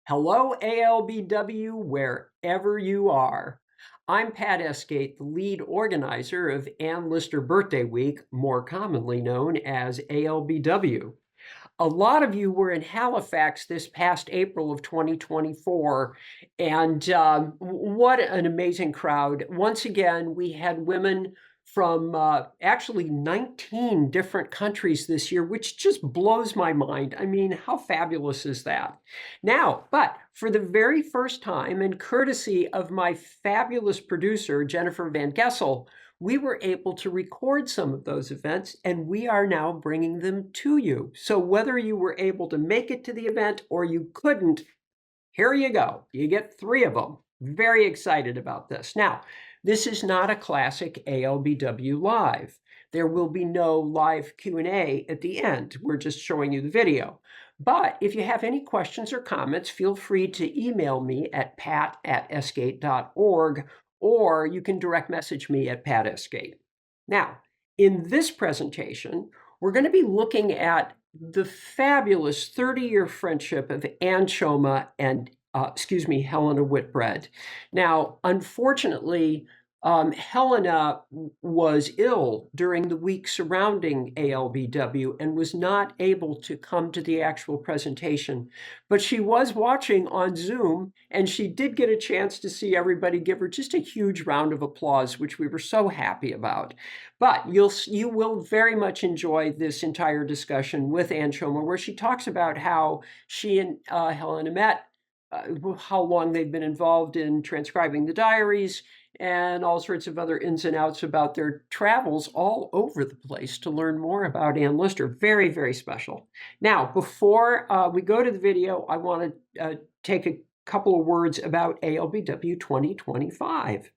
Hello, ALBW, wherever you are. I'm Pat Esgate, the lead organizer of Ann Lister Birthday Week, more commonly known as ALBW. A lot of you were in Halifax this past April of 2024, and what an amazing crowd. Once again, we had women from actually 19 different countries this year, which just blows my mind. I mean, how fabulous is that? Now, but for the very first time, and courtesy of my fabulous producer, Jennifer Van Gessel, we were able to record some of those events, and we are now bringing them to you. So whether you were able to make it to the event or you couldn't, here you go. You get 3 of them. Very excited about this. Now, this is not a classic ALBW Live. There will be no live Q&A at the end. We're just showing you the video. But if you have any questions or comments, feel free to email me at pat@esgate.org, or you can direct message me at Pat Esgate. Now, in this presentation, we're going to be looking at the fabulous 30-year friendship of Choma and Helena Whitbread. Now, unfortunately, Helena was ill during the week surrounding ALBW and was not able to come to the actual presentation, but she was watching on Zoom, and she did get a chance to see everybody give her just a huge round of applause, which we were so happy about. But you will very much enjoy this entire discussion with Choma, where she talks about how she and Helena met, how long they've been involved in transcribing the diaries, and all sorts of other ins and outs about their travels all over the place to learn more about Ann Lister. Very, very special. Now, before we go to the video, I want to take a couple of words about ALBW 2025.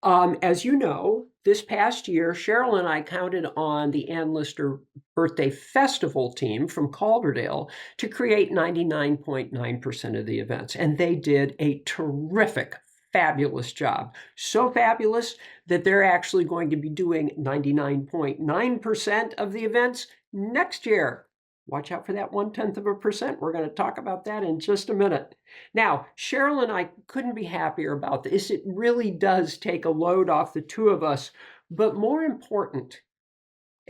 As you know, this past year, Cheryl and I counted on the Ann Lister Birthday Festival team from Calderdale to create 99.9% of the events, and they did a terrific, fabulous job. So fabulous that they're actually going to be doing 99.9% of the events next year. Watch out for that 0.1%. We're going to talk about that in just a minute. Now, Cheryl and I couldn't be happier about this. It really does take a load off the two of us. But more important,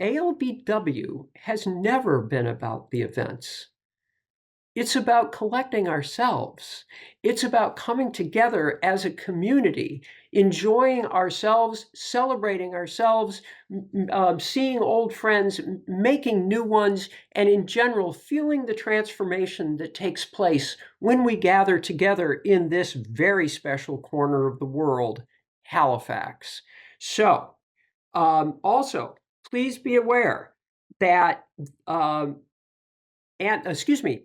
ALBW has never been about the events. It's about collecting ourselves. It's about coming together as a community, enjoying ourselves, celebrating ourselves, seeing old friends, making new ones, and in general, feeling the transformation that takes place when we gather together in this very special corner of the world, Halifax. So, also, please be aware that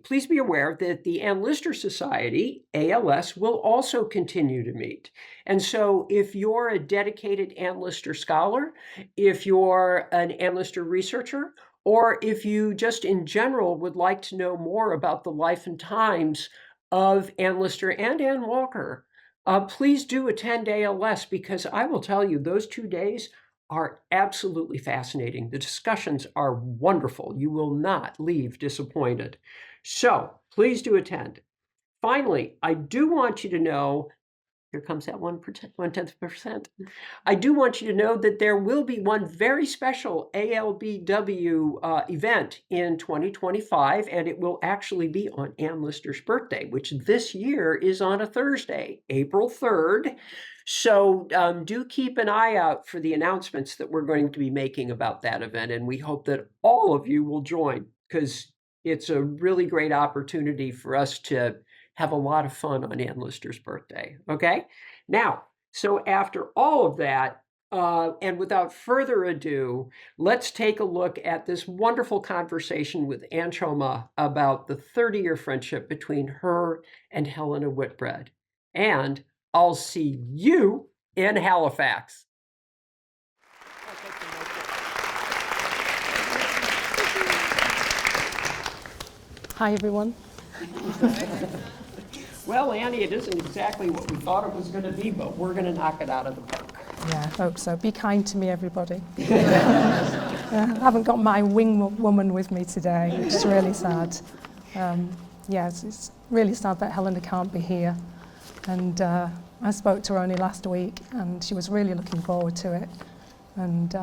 please be aware that the Ann Lister Society, ALS, will also continue to meet. And so if you're a dedicated Ann Lister scholar, if you're an Ann Lister researcher, or if you just in general would like to know more about the life and times of Ann Lister and Ann Walker, please do attend ALS, because I will tell you, those 2 days are absolutely fascinating. The discussions are wonderful. You will not leave disappointed. So please do attend. Finally, I do want you to know, here comes that 0.1%. I do want you to know that there will be one very special ALBW event in 2025, and it will actually be on Ann Lister's birthday, which this year is on a Thursday, April 3rd. So do keep an eye out for the announcements that we're going to be making about that event, and we hope that all of you will join, because it's a really great opportunity for us to have a lot of fun on Ann Lister's birthday, okay? Now, so after all of that, and without further ado, let's take a look at this wonderful conversation with Choma about the 30-year friendship between her and Helena Whitbread. And I'll see you in Halifax. Hi, everyone. Well, Annie, it isn't exactly what we thought it was going to be, but we're going to knock it out of the park. Yeah, I hope so. Be kind to me, everybody. I haven't got my wing woman with me today, which is really sad. yes, it's really sad that Helena can't be here. And I spoke to her only last week, and she was really looking forward to it. And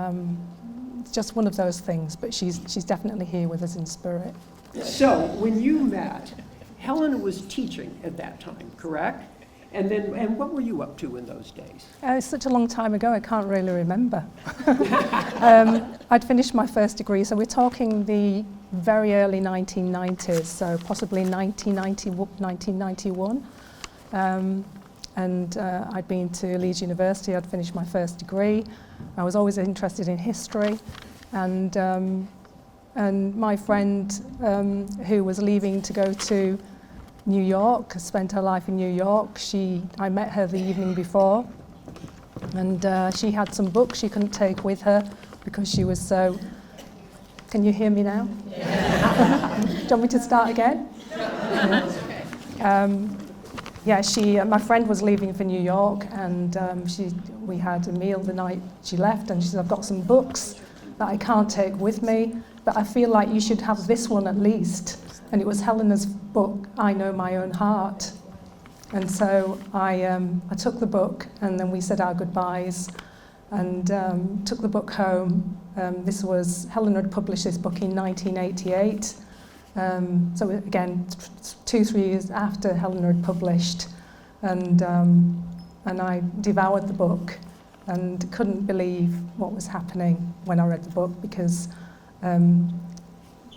it's just one of those things, but she's definitely here with us in spirit. So when you met, Helena was teaching at that time, correct? And what were you up to in those days? It's such a long time ago, I can't really remember. I'd finished my first degree, so we're talking the very early 1990s, so possibly 1991. And I'd been to Leeds University, I'd finished my first degree. I was always interested in history, and my friend who was leaving to go to New York, spent her life in New York. I met her the evening before, and she had some books she couldn't take with her because she was so... Can you hear me now? Yeah. Do you want me to start again? My friend was leaving for New York, and we had a meal the night she left, and she said, I've got some books that I can't take with me, but I feel like you should have this one at least. And it was Helena's book, I Know My Own Heart. And so I took the book, and then we said our goodbyes, and took the book home. Helena had published this book in 1988. So again, 2-3 years after Helena had published, and I devoured the book and couldn't believe what was happening when I read the book, because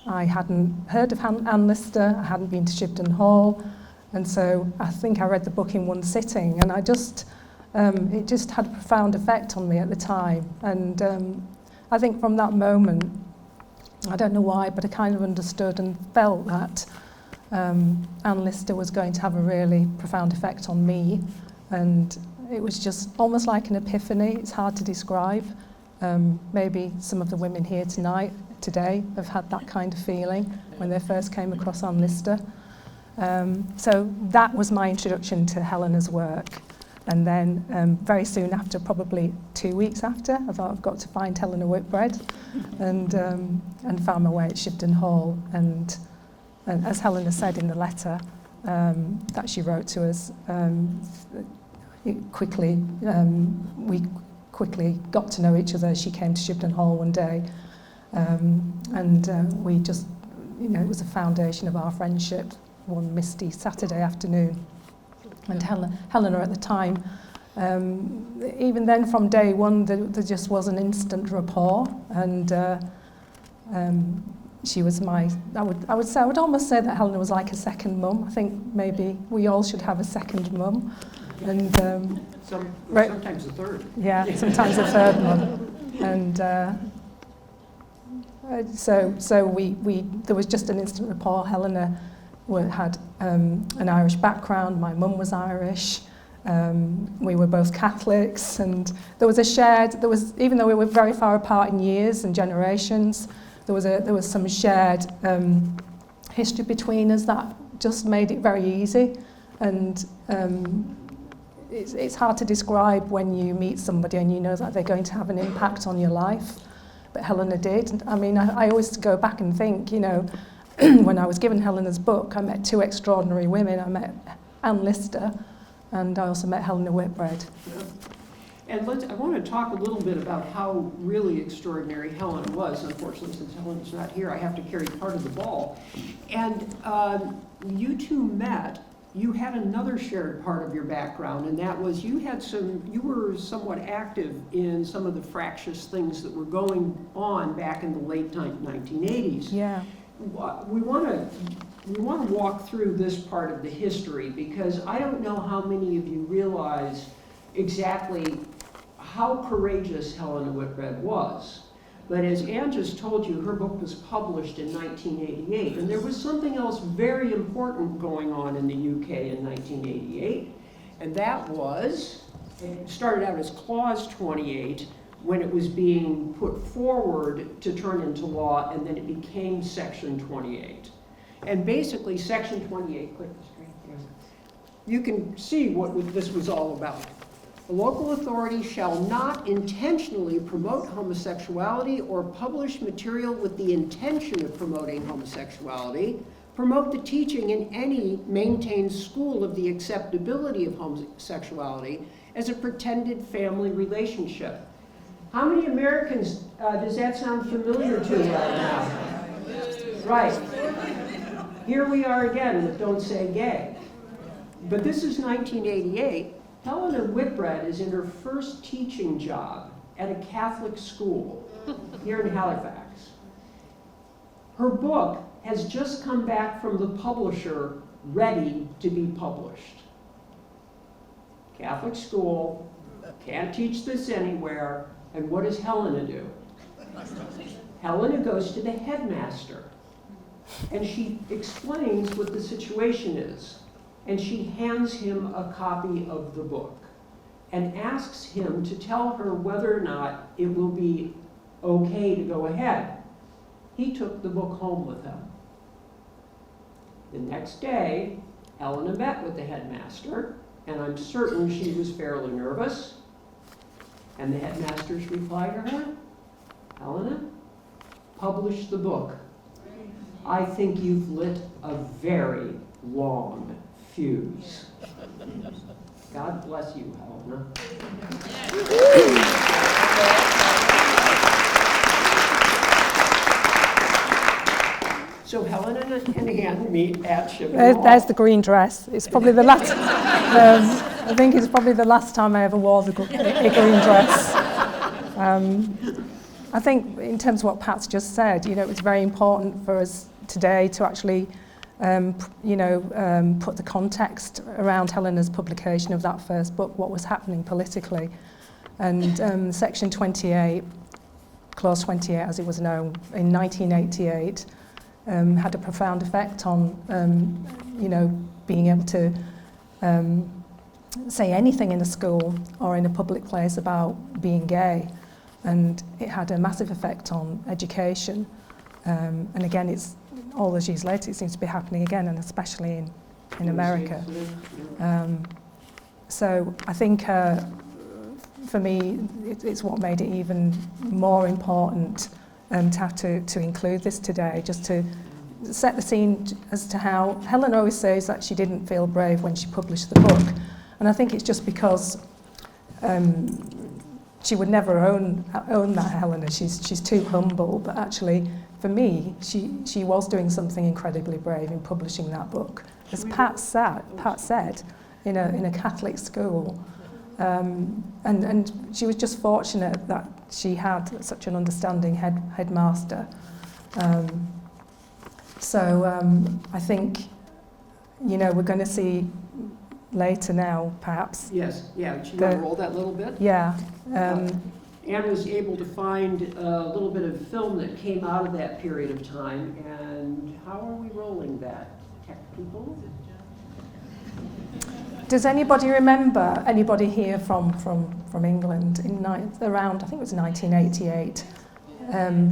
I hadn't heard of Anne Lister, I hadn't been to Shibden Hall, and so I think I read the book in one sitting, and it just had a profound effect on me at the time. And I think from that moment, I don't know why, but I kind of understood and felt that Anne Lister was going to have a really profound effect on me, and it was just almost like an epiphany. It's hard to describe. Maybe some of the women here today have had that kind of feeling when they first came across Anne Lister. So that was my introduction to Helena's work. And then very soon after, probably 2 weeks after, I thought I've got to find Helena Whitbread, and found my way at Shibden Hall. And as Helena said in the letter that she wrote to us, we quickly got to know each other. She came to Shibden Hall one day, and we just, it was the foundation of our friendship one misty Saturday afternoon. And Helena at the time, even then from day one, there just was an instant rapport, and she was I would almost say that Helena was like a second mum. I think maybe we all should have a second mum, and sometimes a third. Yeah, sometimes a third mum, and so there was just an instant rapport. Helena had an Irish background. My mum was Irish. We were both Catholics, and there was even though we were very far apart in years and generations, there was some shared history between us that just made it very easy. And it's hard to describe when you meet somebody and you know that they're going to have an impact on your life, but Helena did. I mean, I always go back and think, when I was given Helena's book, I met two extraordinary women. I met Anne Lister, and I also met Helena Whitbread. Yeah. And I want to talk a little bit about how really extraordinary Helena was. Unfortunately, since Helena's not here, I have to carry part of the ball. And you two met. You had another shared part of your background, and that was you were somewhat active in some of the fractious things that were going on back in the late 1980s. Yeah. We want to walk through this part of the history, because I don't know how many of you realize exactly how courageous Helena Whitbread was. But as Anne just told you, her book was published in 1988, and there was something else very important going on in the UK in 1988, and that was, it started out as Clause 28, when it was being put forward to turn into law, and then it became Section 28. And basically, Section 28, click the screen, you can see what this was all about. A local authority shall not intentionally promote homosexuality or publish material with the intention of promoting homosexuality, promote the teaching in any maintained school of the acceptability of homosexuality as a pretended family relationship. How many Americans does that sound familiar to right now? Right. Here we are again with Don't Say Gay. But this is 1988. Helena Whitbread is in her first teaching job at a Catholic school here in Halifax. Her book has just come back from the publisher, ready to be published. Catholic school, can't teach this anywhere, and what does Helena do? Helena goes to the headmaster, and she explains what the situation is, and she hands him a copy of the book, and asks him to tell her whether or not it will be okay to go ahead. He took the book home with him. The next day, Helena met with the headmaster, and I'm certain she was fairly nervous. And the headmaster's reply to her, Helena, publish the book. I think you've lit a very long fuse. God bless you, Helena. So Helena and Anne meet at Shipping Hall. There's the green dress. It's probably the last. I think it's probably the last time I ever wore a green dress. I think in terms of what Pat's just said, it's very important for us today to actually, put the context around Helena's publication of that first book, what was happening politically, and Section 28, Clause 28, as it was known, in 1988. Had a profound effect on, being able to say anything in a school or in a public place about being gay. And it had a massive effect on education. And again, it's all those years later, it seems to be happening again, and especially in America. So I think for me, it's what made it even more important to have to include this today, just to set the scene as to how Helen always says that she didn't feel brave when she published the book. And I think it's just because she would never own that, Helena. She's too humble. But actually, for me, she was doing something incredibly brave in publishing that book. As Pat said, in a Catholic school. And she was just fortunate that she had such an understanding headmaster. I think, we're going to see later now, perhaps. Yes, yeah. Should you roll that little bit? Yeah. Anne was able to find a little bit of film that came out of that period of time. And how are we rolling that? Tech people? Does anybody remember, anybody here from England around, I think it was 1988?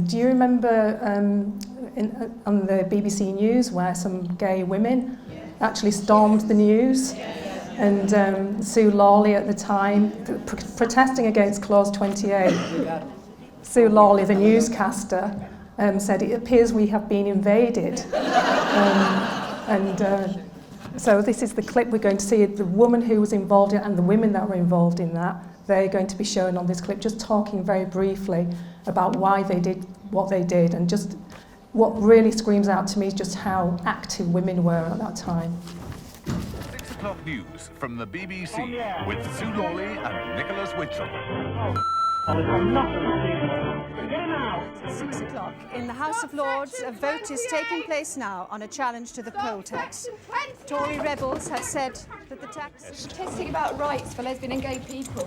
Do you remember on the BBC News where some gay women actually stormed the news? And Sue Lawley at the time, protesting against Clause 28. Sue Lawley, the newscaster, said, "It appears we have been invaded." So this is the clip we're going to see. The woman who was involved in it and the women that were involved in that, they're going to be shown on this clip, just talking very briefly about why they did what they did. And just what really screams out to me is just how active women were at that time. 6 o'clock news from the BBC with Sue Lawley and Nicholas Witchell. 6 o'clock. In the House of Lords, a vote is taking place now on a challenge to the poll tax. Tory rebels have said that the tax is protesting about rights for lesbian and gay people.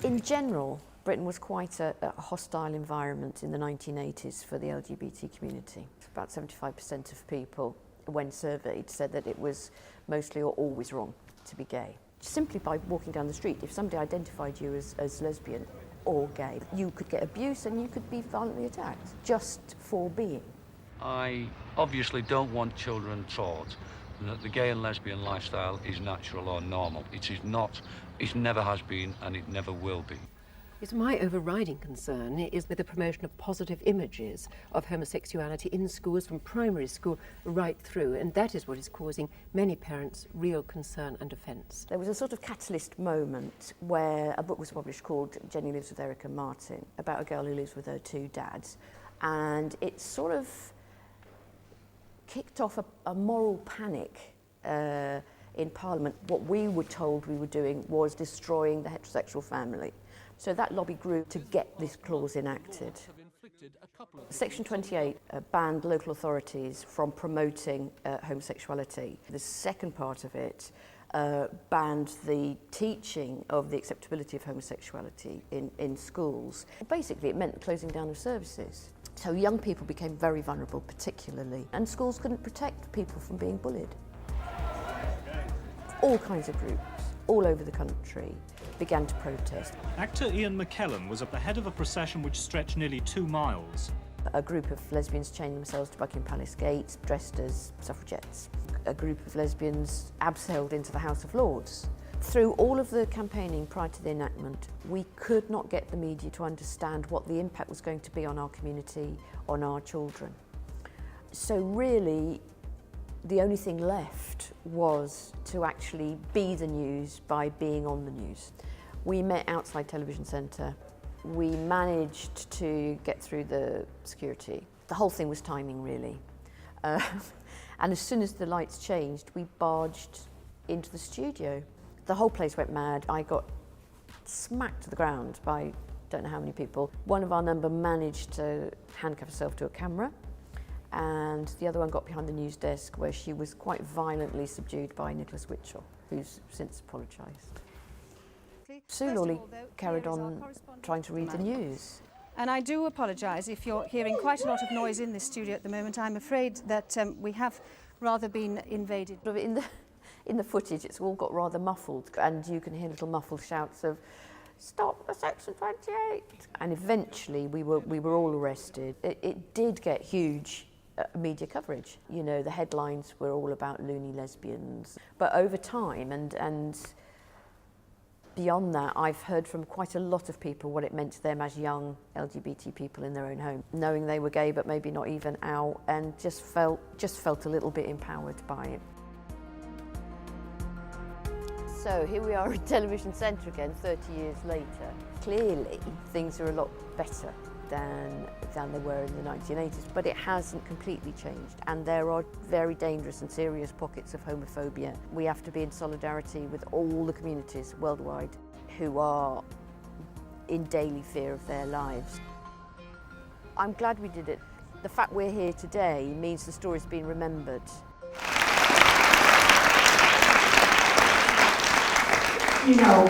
In general, Britain was quite a hostile environment in the 1980s for the LGBT community. About 75% of people, when surveyed, said that it was mostly or always wrong to be gay. Simply by walking down the street, if somebody identified you as lesbian or gay, you could get abuse and you could be violently attacked just for being. I obviously don't want children taught that the gay and lesbian lifestyle is natural or normal. It is not, it never has been, and it never will be. Yes, my overriding concern is with the promotion of positive images of homosexuality in schools from primary school right through, and that is what is causing many parents real concern and offence. There was a sort of catalyst moment where a book was published called Jenny Lives with Eric and Martin, about a girl who lives with her two dads, and it sort of kicked off a moral panic in Parliament. What we were told we were doing was destroying the heterosexual family. So that lobby grew to get this clause enacted. Section 28 banned local authorities from promoting homosexuality. The second part of it banned the teaching of the acceptability of homosexuality in schools. Basically, it meant closing down of services. So young people became very vulnerable, particularly, and schools couldn't protect people from being bullied. All kinds of groups, all over the country, began to protest. Actor Ian McKellen was at the head of a procession which stretched nearly 2 miles. A group of lesbians chained themselves to Buckingham Palace gates, dressed as suffragettes. A group of lesbians abseiled into the House of Lords. Through all of the campaigning prior to the enactment, we could not get the media to understand what the impact was going to be on our community, on our children. So really, the only thing left was to actually be the news by being on the news. We met outside Television Centre. We managed to get through the security. The whole thing was timing, really. And as soon as the lights changed, we barged into the studio. The whole place went mad. I got smacked to the ground by don't know how many people. One of our number managed to handcuff herself to a camera, and the other one got behind the news desk where she was quite violently subdued by Nicholas Witchell, who's since apologised. Sue Lawley carried on trying to read the news. And I do apologise if you're hearing quite a lot of noise in this studio at the moment. I'm afraid that we have rather been invaded. In the footage, it's all got rather muffled, and you can hear little muffled shouts of, "Stop the Section 28!" And eventually we were all arrested. It did get huge media coverage. You know, the headlines were all about loony lesbians. But over time and beyond that, I've heard from quite a lot of people what it meant to them as young LGBT people in their own home, knowing they were gay but maybe not even out, and just felt a little bit empowered by it. So here we are at Television Centre again 30 years later. Clearly things are a lot better than they were in the 1980s, but it hasn't completely changed, and there are very dangerous and serious pockets of homophobia. We have to be in solidarity with all the communities worldwide who are in daily fear of their lives. I'm glad we did it. The fact we're here today means the story's been remembered. You know,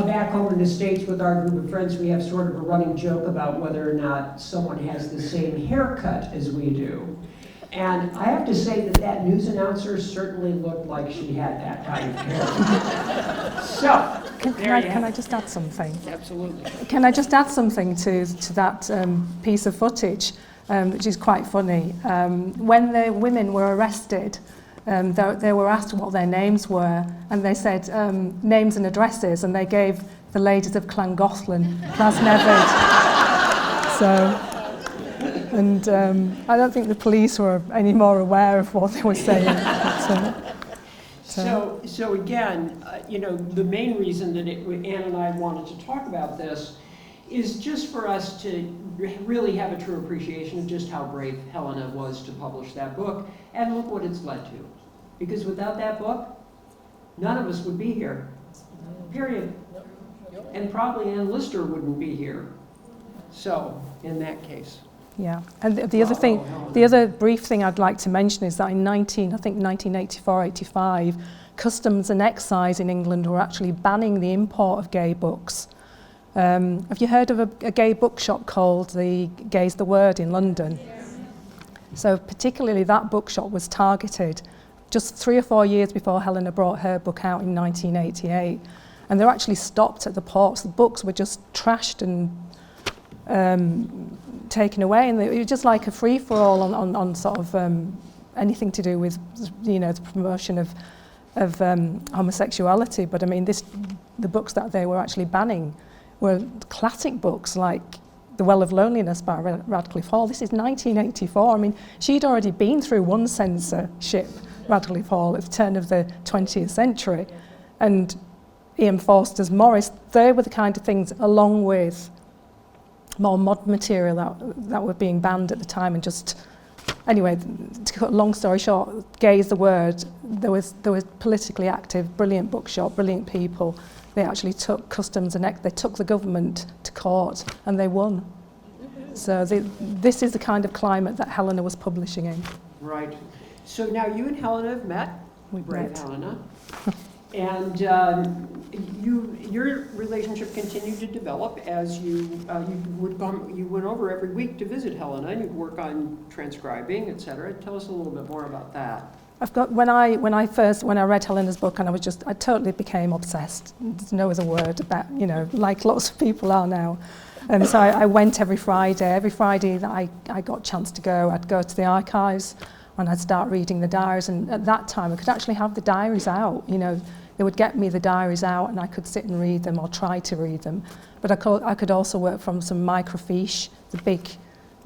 back home in the States with our group of friends, we have sort of a running joke about whether or not someone has the same haircut as we do. And I have to say that news announcer certainly looked like she had that kind of hair. So, Can I just add something? Absolutely. Can I just add something to that piece of footage, which is quite funny? When the women were arrested, they were asked what their names were, and they said names and addresses, and they gave the ladies of Llangollen, Glasnevin. I don't think the police were any more aware of what they were saying. So again, you know, the main reason that Anne and I wanted to talk about this is just for us to really have a true appreciation of just how brave Helena was to publish that book, and look what it's led to. Because without that book, none of us would be here, period. And probably Ann Lister wouldn't be here. So, in that case. Yeah, and the other thing, the other brief thing I'd like to mention is that in 1984-85, Customs and Excise in England were actually banning the import of gay books. Have you heard of a gay bookshop called the Gay's the Word in London? So particularly that bookshop was targeted just 3 or 4 years before Helena brought her book out in 1988. And they're actually stopped at the ports. The books were just trashed and taken away. And it was just like a free-for-all on sort of anything to do with, you know, the promotion of homosexuality. But I mean, the books that they were actually banning were classic books like The Well of Loneliness by Radcliffe Hall. This is 1984. I mean, she'd already been through one censorship, Radcliffe Hall, at the turn of the 20th century. And Ian Forster's Morris, they were the kind of things, along with more modern material that were being banned at the time. And just, anyway, to cut a long story short, Gay is the word. There was politically active, brilliant bookshop, brilliant people. They actually took customs and they took the government to court, and they won. So this is the kind of climate that Helena was publishing in. Right. So now you and Helena have met. We've Brave met. Helena. And your relationship continued to develop as you went over every week to visit Helena, and you'd work on transcribing, etc. Tell us a little bit more about that. I've got when I read Helena's book, and I totally became obsessed. There's no other word about, like lots of people are now. And so I went every Friday. Every Friday that I got a chance to go, I'd go to the archives and I'd start reading the diaries. And at that time, I could actually have the diaries out. They would get me the diaries out, and I could sit and read them or try to read them. But I could also work from some microfiche,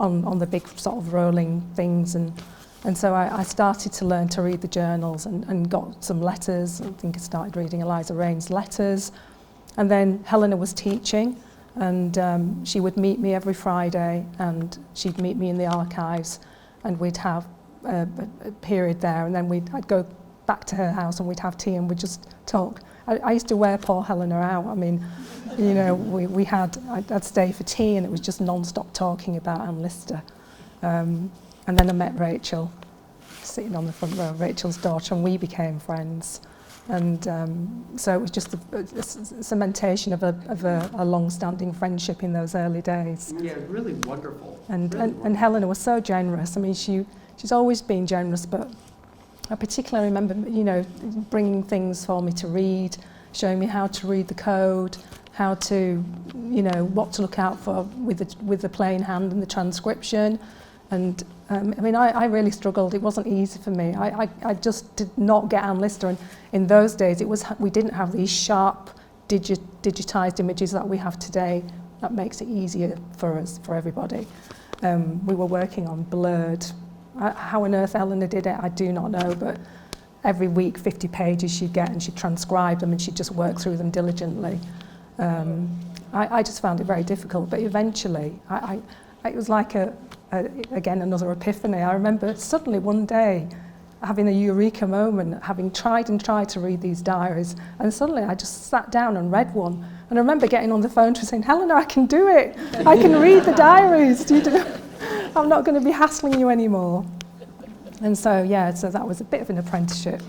on the big sort of rolling things. And so I started to learn to read the journals and got some letters. I think I started reading Eliza Rain's letters. And then Helena was teaching, and she would meet me every Friday, and she'd meet me in the archives, and we'd have a period there, and then I'd go back to her house and we'd have tea and we'd just talk. I used to wear poor Helena out. I mean, I'd stay for tea, and it was just non-stop talking about Anne Lister. And then I met Rachel, sitting on the front row, Rachel's daughter, and we became friends. And so it was just a cementation of a long-standing friendship in those early days. Yeah, really wonderful. And Helena was so generous. I mean, she's always been generous, but I particularly remember, bringing things for me to read, showing me how to read the code, how to, what to look out for with the plain hand and the transcription. And I really struggled. It wasn't easy for me. I just did not get Anne Lister. And in those days, we didn't have these sharp, digitized images that we have today. That makes it easier for us, for everybody. We were working on blurred. How on earth Helena did it, I do not know. But every week, 50 pages she'd get, and she'd transcribe them, and she'd just work through them diligently. I just found it very difficult. But eventually, it was like again, another epiphany. I remember suddenly one day having a eureka moment, having tried to read these diaries, and suddenly I just sat down and read one. And I remember getting on the phone to her saying, Helena, I can do it. I can read the diaries. I'm not going to be hassling you anymore. And so, so that was a bit of an apprenticeship.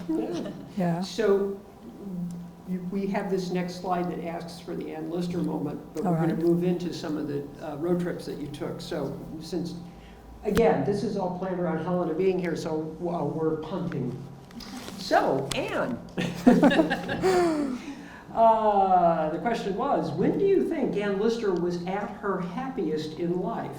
Yeah. So we have this next slide that asks for the Anne Lister moment, but we're going to move into some of the road trips that you took. So since, again, this is all planned around Helena being here, so we're punting. So, Anne, the question was, when do you think Anne Lister was at her happiest in life?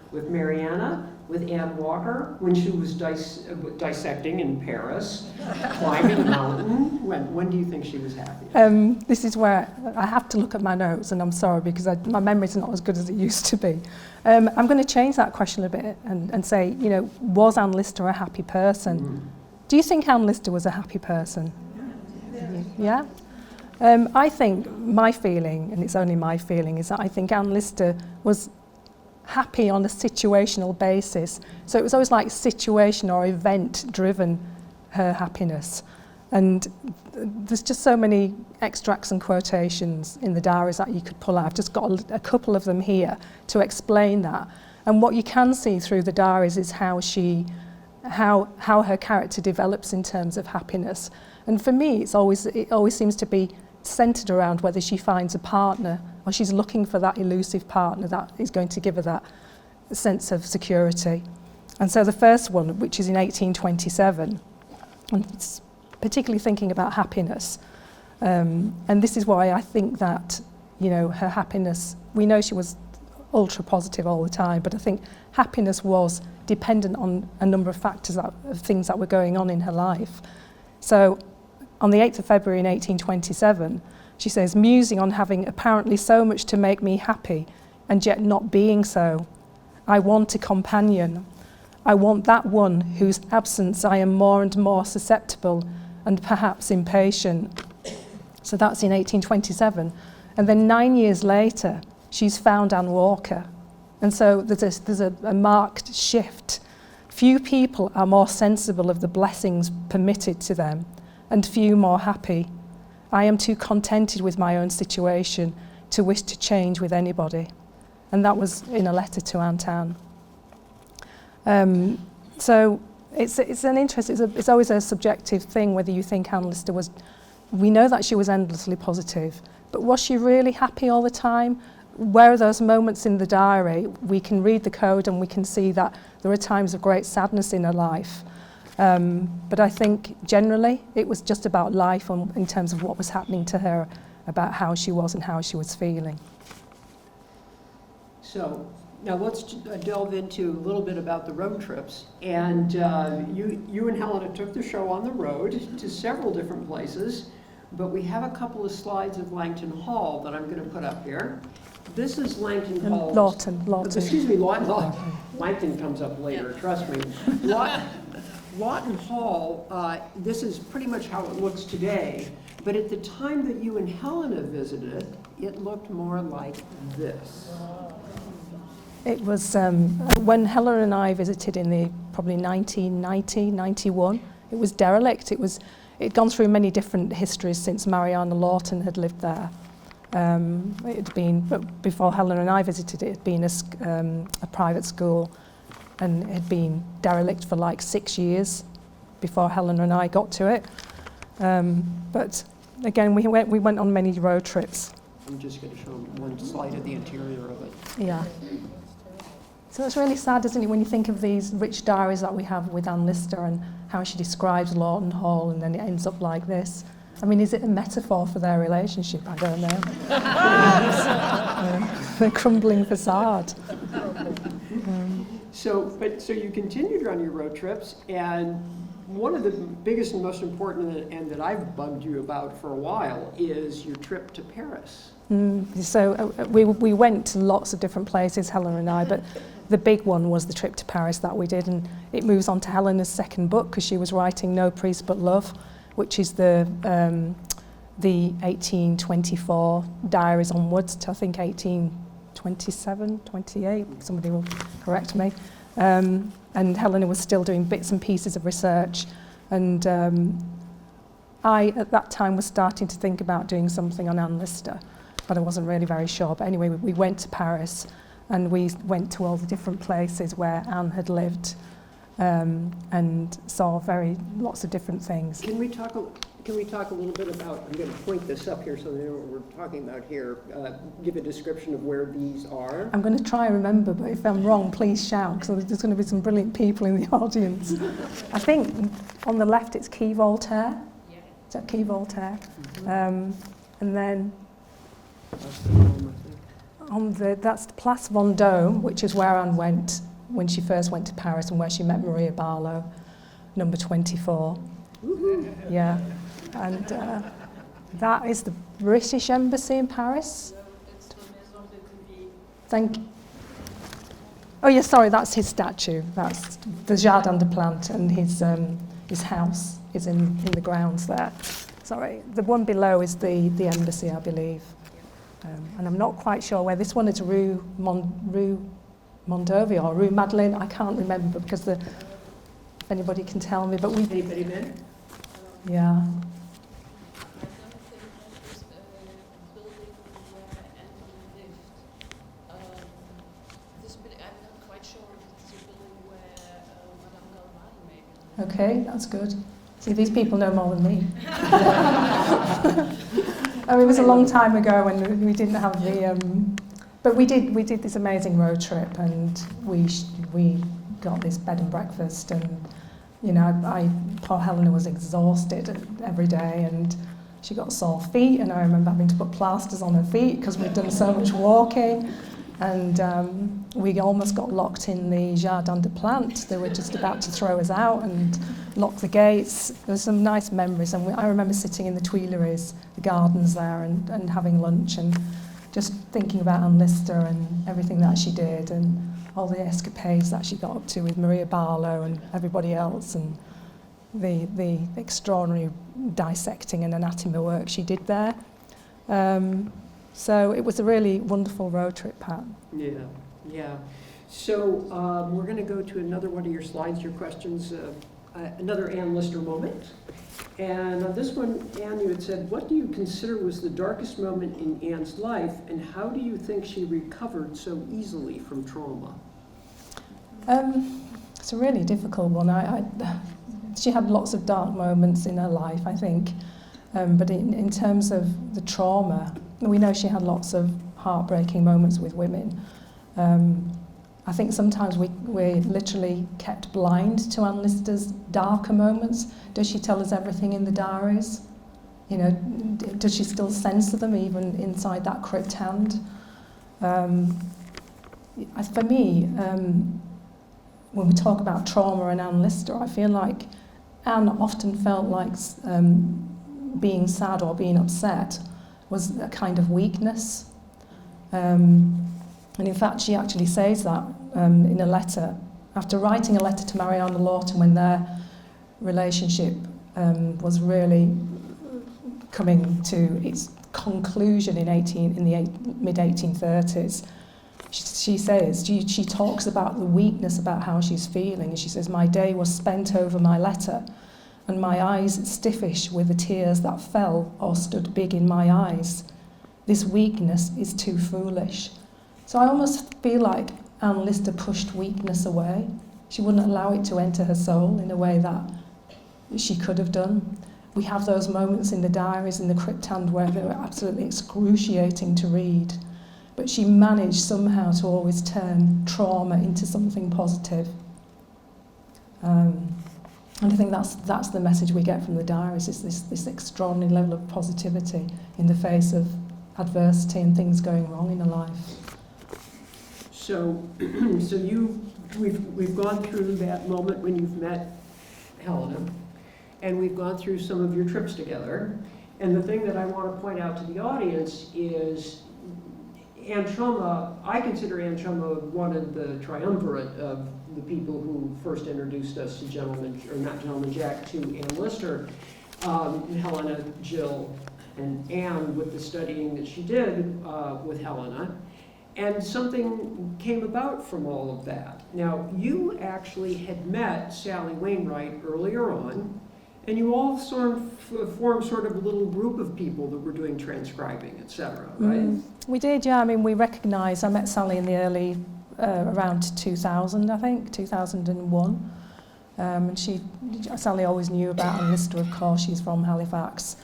With Mariana, with Anne Walker, when she was dissecting in Paris, climbing a mountain? When do you think she was happiest? This is where I have to look at my notes, and I'm sorry because my memory's not as good as it used to be. I'm going to change that question a bit and say, was Anne Lister a happy person? Mm. Do you think Anne Lister was a happy person? Yeah? I think my feeling, and it's only my feeling, is that I think Anne Lister was happy on a situational basis. So it was always like situation or event driven, her happiness. And there's just so many extracts and quotations in the diaries that you could pull out. I've just got a couple of them here to explain that. And what you can see through the diaries is how her character develops in terms of happiness. And for me, it always seems to be centered around whether she finds a partner or she's looking for that elusive partner that is going to give her that sense of security. And so the first one, which is in 1827, and it's particularly thinking about happiness. And this is why I think that, her happiness, we know she was ultra positive all the time, but I think happiness was dependent on a number of factors, of things that were going on in her life. So on the 8th of February in 1827, she says, musing on having apparently so much to make me happy and yet not being so. I want a companion. I want that one whose absence I am more and more susceptible and perhaps impatient. So that's in 1827. And then 9 years later, she's found Anne Walker. And so there's a marked shift. Few people are more sensible of the blessings permitted to them, and few more happy. I am too contented with my own situation to wish to change with anybody. And that was in a letter to Aunt Anne. So it's an interest. It's always a subjective thing whether you think Anne Lister was. We know that she was endlessly positive, but was she really happy all the time? Where are those moments in the diary? We can read the code and we can see that there are times of great sadness in her life. But I think generally it was just about life in terms of what was happening to her, about how she was and how she was feeling. So now let's delve into a little bit about the road trips. And you and Helena took the show on the road to several different places, but we have a couple of slides of Langton Hall that I'm going to put up here. This is Langton Hall. Lawton. Excuse me, Lawton. Langton comes up later, trust me. Lawton Hall, this is pretty much how it looks today, but at the time that you and Helena visited, it looked more like this. It was when Helena and I visited in the probably 1990, 91, it was derelict. It'd gone through many different histories since Mariana Lawton had lived there. It had been, before Helena and I visited, it had been a private school, and it had been derelict for like 6 years before Helena and I got to it. But again, we went on many road trips. I'm just going to show one slide of the interior of it. Yeah. So it's really sad, isn't it, when you think of these rich diaries that we have with Anne Lister and how she describes Lawton Hall, and then it ends up like this. I mean, is it a metaphor for their relationship? I don't know. The crumbling facade. So you continued on your road trips, and one of the biggest and most important, and that I've bugged you about for a while, is your trip to Paris. So we went to lots of different places, Helena and I, but the big one was the trip to Paris that we did, and it moves on to Helena's second book, because she was writing No Priest But Love, which is the 1824 diaries onwards to, I think, 1827, 28, somebody will correct me. And Helena was still doing bits and pieces of research, and I, at that time, was starting to think about doing something on Anne Lister, but I wasn't really very sure. But anyway, we went to Paris, and we went to all the different places where Anne had lived, and saw lots of different things. Can we talk a little bit about, I'm going to point this up here so they know what we're talking about here, give a description of where these are? I'm going to try and remember, but if I'm wrong, please shout, because there's going to be some brilliant people in the audience. I think on the left it's Quai Voltaire. Yeah. Is that Quai Voltaire? And then that's Place Vendôme, which is where Anne went when she first went to Paris and where she met Maria Barlow, number 24. Yeah. And that is the British Embassy in Paris. Thank you. Oh, yeah, sorry, that's his statue. That's the Jardin des Plantes, and his house is in the grounds there. Sorry, the one below is the embassy, I believe. And I'm not quite sure where this one is. Rue Mondovia or Rue Madeleine. I can't remember, because if anybody can tell me. But Anybody been? Yeah. Okay, that's good. See, these people know more than me. I mean, it was a long time ago, and we didn't have the. But we did this amazing road trip, and we got this bed and breakfast, and you know, poor Helena was exhausted every day, and she got sore feet, and I remember having to put plasters on her feet because we'd done so much walking. And we almost got locked in the Jardin de Plantes. They were just about to throw us out and lock the gates. There were some nice memories, and I remember sitting in the Tuileries, the gardens there, and having lunch and just thinking about Anne Lister and everything that she did and all the escapades that she got up to with Maria Barlow and everybody else, and the extraordinary dissecting and anatomy work she did there. So it was a really wonderful road trip, Pat. Yeah, yeah. So we're going to go to another one of your slides, your questions, another Anne Lister moment. And on this one, Anne, you had said, what do you consider was the darkest moment in Anne's life, and how do you think she recovered so easily from trauma? It's a really difficult one. She had lots of dark moments in her life, I think. But in terms of the trauma, we know she had lots of heartbreaking moments with women. I think sometimes we're literally kept blind to Anne Lister's darker moments. Does she tell us everything in the diaries? You know, does she still censor them even inside that crypt hand? For me, when we talk about trauma and Anne Lister, I feel like Anne often felt like being sad or being upset was a kind of weakness. And in fact, she actually says that in a letter. After writing a letter to Mariana Lawton when their relationship was really coming to its conclusion in the mid-1830s, she says, she talks about the weakness, about how she's feeling, and she says, my day was spent over my letter, and my eyes stiffish with the tears that fell or stood big in my eyes. This weakness is too foolish. So I almost feel like Anne Lister pushed weakness away. She wouldn't allow it to enter her soul in a way that she could have done. We have those moments in the diaries in the crypt hand where they were absolutely excruciating to read. But she managed somehow to always turn trauma into something positive. And I think that's the message we get from the diaries, is this extraordinary level of positivity in the face of adversity and things going wrong in her life. So we've gone through that moment when you've met Helena, and we've gone through some of your trips together. And the thing that I want to point out to the audience is Anne Choma, I consider Anne Choma one of the triumvirate of the people who first introduced us to Jack, to Anne Lister, Helena, Jill, and Anne with the studying that she did with Helena. And something came about from all of that. Now, you actually had met Sally Wainwright earlier on, and you all formed sort of a little group of people that were doing transcribing, et cetera, right? We did, yeah. I mean, we recognised, I met Sally in the early, around 2000, I think, 2001. And Sally always knew about Anne Lister, of course. She's from Halifax.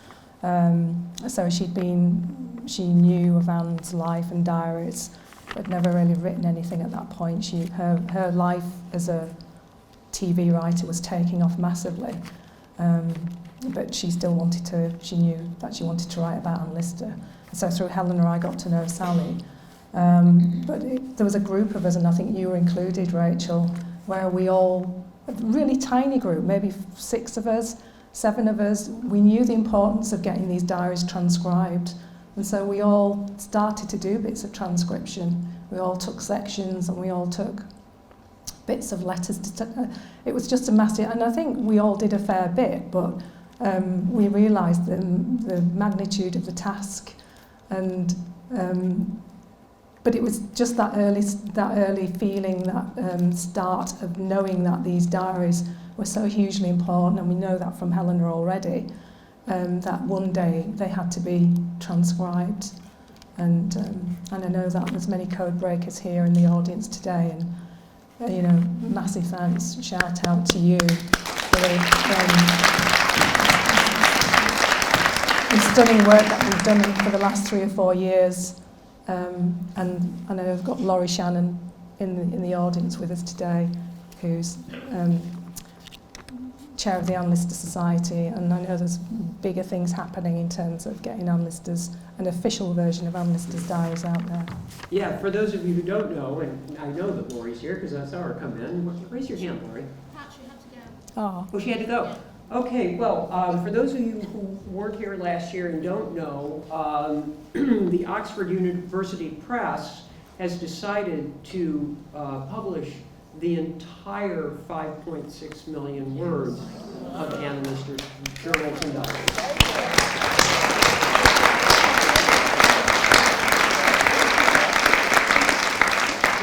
So she knew of Anne's life and diaries, but never really written anything at that point. Her life as a TV writer was taking off massively. But she still she knew that she wanted to write about Anne Lister. So through Helena, I got to know Sally. But there was a group of us, and I think you were included, Rachel, where we all, a really tiny group, maybe 6 of us, 7 of us, we knew the importance of getting these diaries transcribed. And so we all started to do bits of transcription. We all took sections and we all took bits of letters. It was just a massive, and I think we all did a fair bit, but we realised the magnitude of the task. And but it was just that early feeling, that start of knowing that these diaries were so hugely important, and we know that from Helena already, that one day they had to be transcribed. And I know that there's many code breakers here in the audience today, and massive thanks, shout out to you for the stunning work that we've done for the last 3 or 4 years. And I know I've got Laurie Shannon in the audience with us today, who's chair of the Anne Lister Society, and I know there's bigger things happening in terms of getting Anne Lister's, an official version of Anne Lister's diaries out there. Yeah, for those of you who don't know, and I know that Lori's here because I saw her come in. Raise your hand, Lori. She had to go. Oh, She had to go. Okay, well, for those of you who weren't here last year and don't know, the Oxford University Press has decided to publish the entire 5.6 million words of Anne Lister's journals and diaries.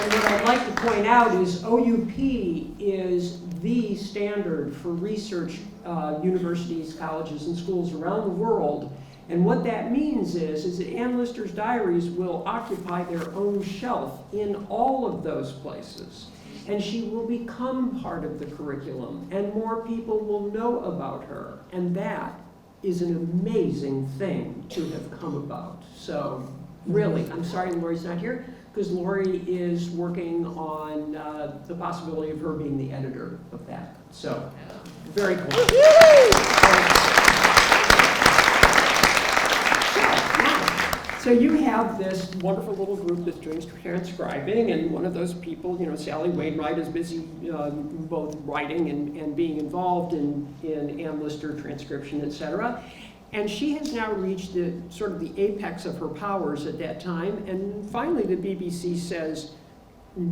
And what I'd like to point out is OUP is the standard for research universities, colleges, and schools around the world. And what that means is that Anne Lister's diaries will occupy their own shelf in all of those places. And she will become part of the curriculum, and more people will know about her. And that is an amazing thing to have come about. So really, I'm sorry Lori's not here, because Lori is working on the possibility of her being the editor of that. So, very cool. So you have this wonderful little group that's doing transcribing, and one of those people, you know, Sally Wainwright, is busy both writing and being involved in Anne Lister transcription, etc. And she has now reached the sort of the apex of her powers at that time, and finally the BBC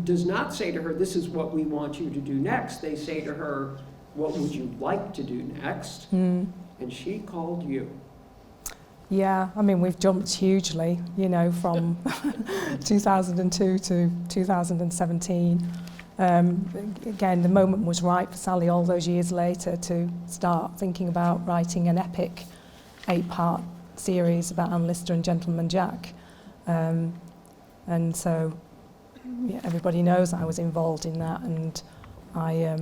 does not say to her, this is what we want you to do next. They say to her, what would you like to do next? And she called you. yeah, I mean, we've jumped hugely, you know, from 2002 to 2017. Again, the moment was right for Sally all those years later to start thinking about writing an epic 8-part series about Anne Lister and Gentleman Jack. And so yeah, everybody knows I was involved in that, and I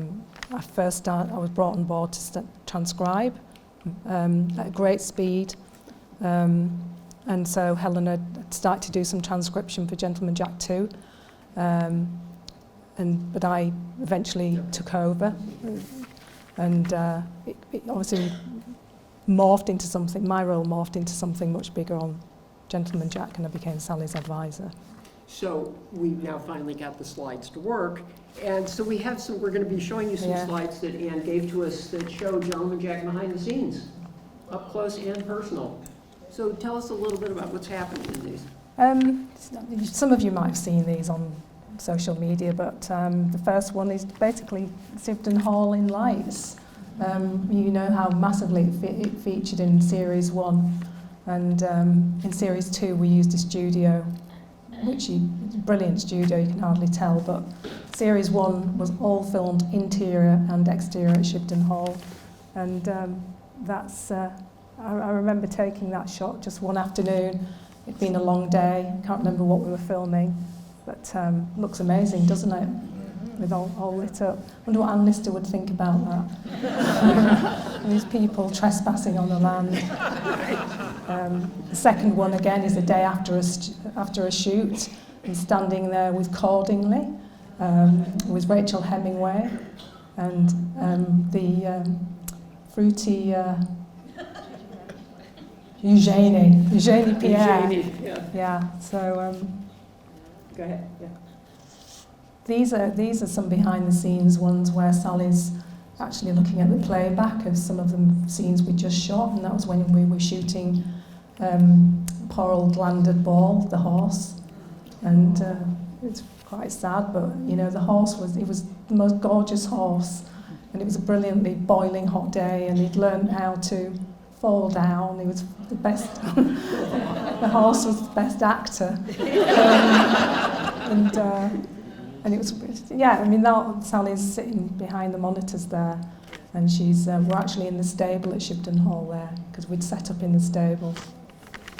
was brought on board to transcribe at great speed. And so Helena started to do some transcription for Gentleman Jack too. But I eventually took over, and it obviously morphed into something, my role morphed into something much bigger on Gentleman Jack, and I became Sally's advisor. So we've now finally got the slides to work. And so we're going to be showing you some slides that Anne gave to us that show Gentleman Jack behind the scenes, up close and personal. So tell us a little bit about what's happening in these. Some of you might have seen these on social media, but the first one is basically Sifton Hall in lights. You know how massively it featured in Series 1, and in Series 2 we used a studio, it's a brilliant studio, you can hardly tell, but Series 1 was all filmed interior and exterior at Shibden Hall, and that's I remember taking that shot just one afternoon. It'd been a long day, can't remember what we were filming, but looks amazing, doesn't it? With all lit up. Wonder what Anne Lister would think about that. These people trespassing on the land. The second one again is the day after a shoot, and standing there with Cordingley, with Rachel Hemingway, and the fruity Eugenie Pierre. Yeah. So. Go ahead. Yeah. These are some behind the scenes ones where Sally's actually looking at the playback of some of the scenes we just shot, and that was when we were shooting poor old Landed Ball, the horse, and it's quite sad, but you know, the horse was the most gorgeous horse, and it was a brilliantly boiling hot day, and he'd learned how to fall down. He was the best. The horse was the best actor, and it was, yeah, I mean, now Sally's sitting behind the monitors there, and we're actually in the stable at Shibden Hall there, because we'd set up in the stable.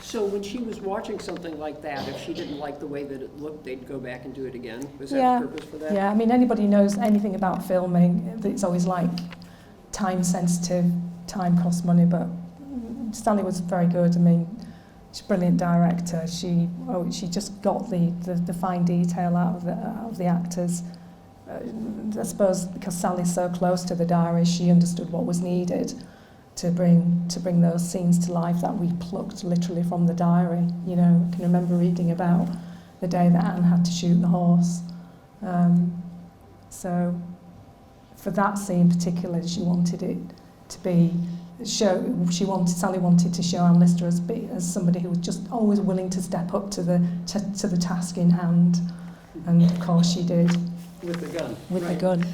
So when she was watching something like that, if she didn't like the way that it looked, they'd go back and do it again? Was that the purpose for that? Yeah, I mean, anybody knows anything about filming, it's always like time sensitive, time costs money, but Sally was very good. I mean, she's a brilliant director. She just got the fine detail out of the actors, I suppose because Sally's so close to the diaries, she understood what was needed to bring those scenes to life that we plucked literally from the diary. You know, I can remember reading about the day that Anne had to shoot the horse. So for that scene particularly, she wanted it to be Sally wanted to show Anne Lister as somebody who was just always willing to step up to the task in hand, and of course she did. With the gun. With right. the gun.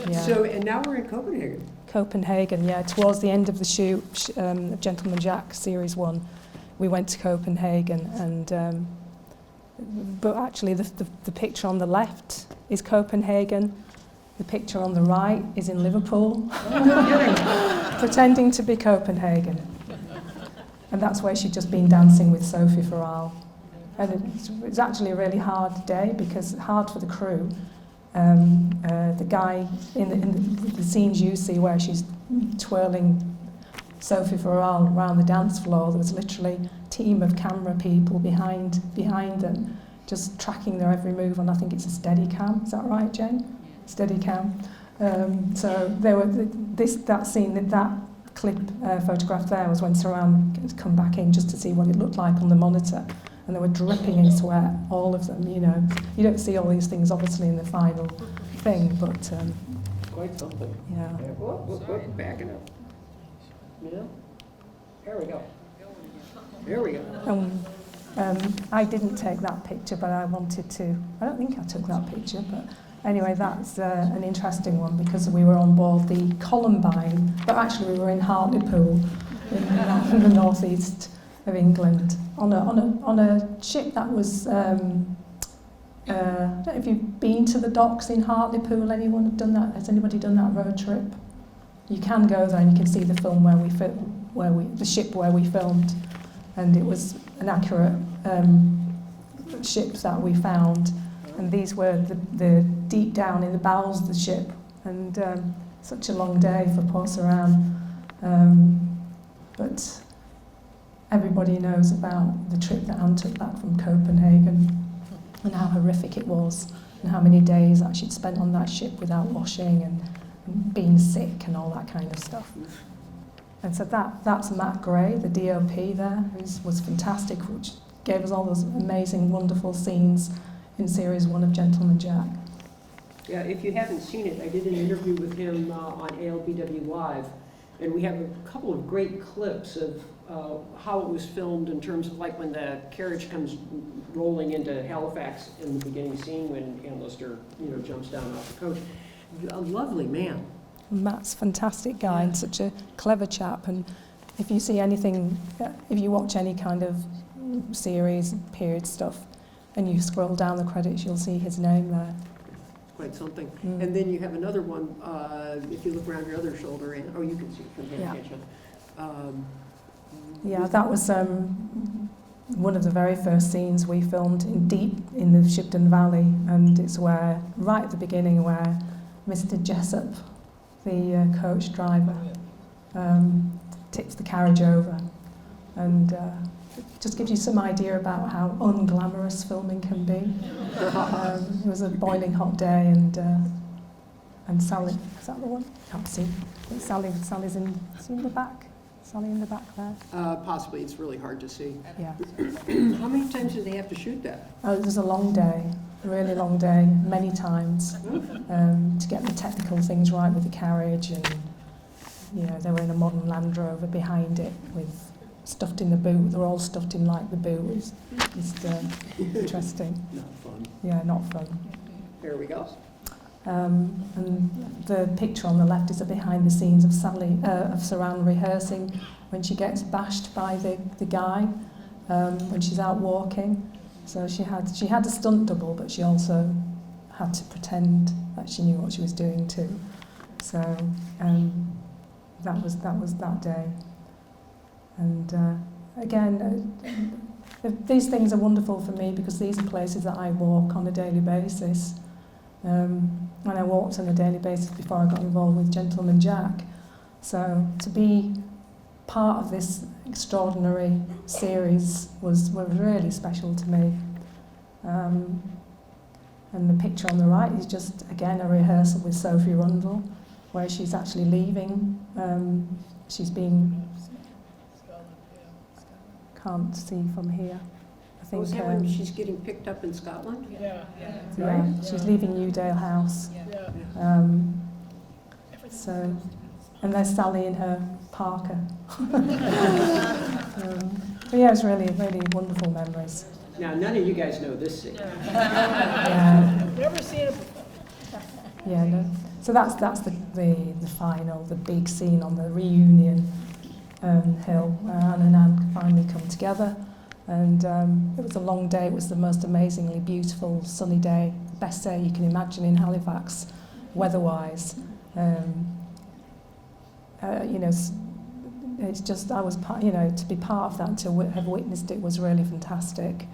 Yeah. So, and now we're in Copenhagen. Copenhagen, yeah. Towards the end of the shoot, Gentleman Jack Series 1, we went to Copenhagen, and but actually the picture on the left is Copenhagen. The picture on the right is in Liverpool, pretending to be Copenhagen. And that's where she'd just been dancing with Sophie Farrell. And it's actually a really hard day, because hard for the crew. The guy in the scenes you see where she's twirling Sophie Farrell around the dance floor, there was literally a team of camera people behind them, just tracking their every move on, I think it's a Steadicam. Is that right, Jane? Steadicam. So there were that scene, that clip photograph there was when Saran had come back in just to see what it looked like on the monitor, and they were dripping in sweat, all of them. You know, you don't see all these things obviously in the final thing, but quite something. Yeah. Whoop, backing up. Yeah. There we go. There we go. I didn't take that picture, but I wanted to. I don't think I took that picture, but anyway, that's an interesting one, because we were on board the Columbine, but actually we were in Hartlepool in the northeast of England on a ship that was. I don't know if you've been to the docks in Hartlepool. Anyone have done that? Has anybody done that road trip? You can go there and you can see the film the ship where we filmed, and it was an accurate ship that we found. And these were the deep down in the bowels of the ship, and such a long day for poor Saran. But everybody knows about the trip that Anne took back from Copenhagen, and how horrific it was, and how many days that she'd spent on that ship without washing and being sick and all that kind of stuff. And so that's Matt Gray, the DOP there, who was fantastic, which gave us all those amazing, wonderful scenes in Series 1 of Gentleman Jack. Yeah, if you haven't seen it, I did an interview with him on ALBW Live, and we have a couple of great clips of how it was filmed, in terms of like when the carriage comes rolling into Halifax in the beginning scene when Anne Lister, jumps down off the coach. A lovely man. Matt's a fantastic guy, and such a clever chap. And if you see anything, if you watch any kind of series, period stuff, and you scroll down the credits, you'll see his name there. Quite something. And then you have another one, if you look around your other shoulder, and you can see it from here, can't you? Yeah, that was one of the very first scenes we filmed deep in the Shibden Valley, and it's right at the beginning, where Mr. Jessup, the coach driver, tips the carriage over, and it just gives you some idea about how unglamorous filming can be. It was a boiling hot day, and Sally, is that the one? Can't see. I think Sally's in the back. Sally in the back there. Possibly, it's really hard to see. Yeah. How many times did they have to shoot that? Oh, it was a long day, a really long day, many times, to get the technical things right with the carriage, and they were in a modern Land Rover behind it with stuffed in the boot. They were all stuffed in like the boot. It's just interesting. Not fun. Yeah, not fun. There we go. And the picture on the left is a behind the scenes of Saran rehearsing when she gets bashed by the guy when she's out walking. So she had a stunt double, but she also had to pretend that she knew what she was doing too. So that was that day. And again, these things are wonderful for me, because these are places that I walk on a daily basis. And I walked on a daily basis before I got involved with Gentleman Jack. So to be part of this extraordinary series was really special to me. And the picture on the right is just, again, a rehearsal with Sophie Rundle, where she's actually leaving. She's being... Can't see from here. I think Was that when she's getting picked up in Scotland? yeah, Right. she's leaving Newdale House. So, and there's Sally in her parka. But yeah, it's really, really wonderful memories. Now, none of you guys know this scene. Yeah. Never seen it before. Yeah, no. So that's the final, the big scene on the reunion hill where Anne and Anne finally come together. And it was a long day. It was the most amazingly beautiful sunny day, the best day you can imagine in Halifax, weather-wise. You know, it's just, I was, you know, to be part of that, to have witnessed it was really fantastic.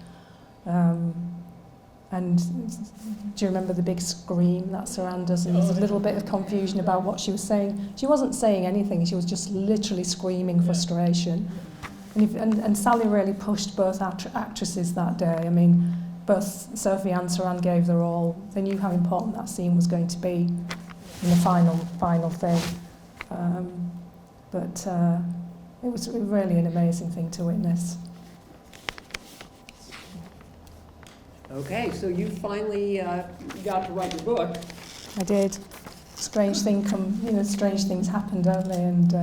And do you remember the big scream that surrounded us? And there was a little bit of confusion about what she was saying. She wasn't saying anything. She was just literally screaming frustration. And Sally really pushed both actresses that day. I mean, both Sophie and Saran gave their all. They knew how important that scene was going to be in the final thing. But it was really an amazing thing to witness. Okay, so you finally got to write your book. I did. Strange things happened, don't they? And